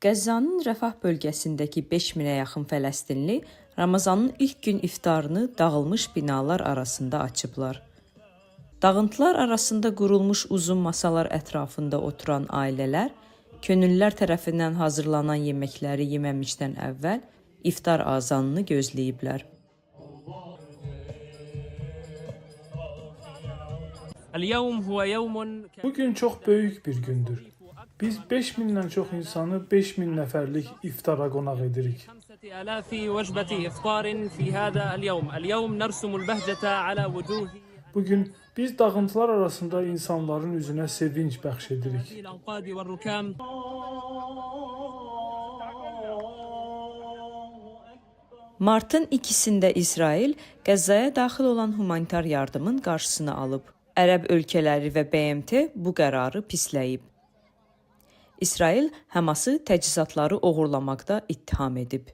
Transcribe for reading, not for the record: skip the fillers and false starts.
Qəzzanın Rəfah bölgəsindəki 5000-ə yaxın Fələstinli Ramazanın ilk gün iftarını dağılmış binalar arasında açıblar. Dağıntılar arasında qurulmuş uzun masalar ətrafında oturan ailələr, könüllülər tərəfindən hazırlanan yeməkləri yeməmişdən əvvəl iftar azanını gözləyiblər. Bugün çox böyük bir gündür. Biz 5000-dən çox insanı 5000 nəfərlik iftara qonaq edirik. Bugün biz dağıntılar arasında insanların üzünə sevinç bəxş edirik. Martın 2-sində İsrail Qəzzaya daxil olan humanitar yardımın qarşısını alıb. Ərəb ölkələri və BMT bu qərarı pisləyib. İsrail Həması təchizatları oğurlamaqda ittiham edib.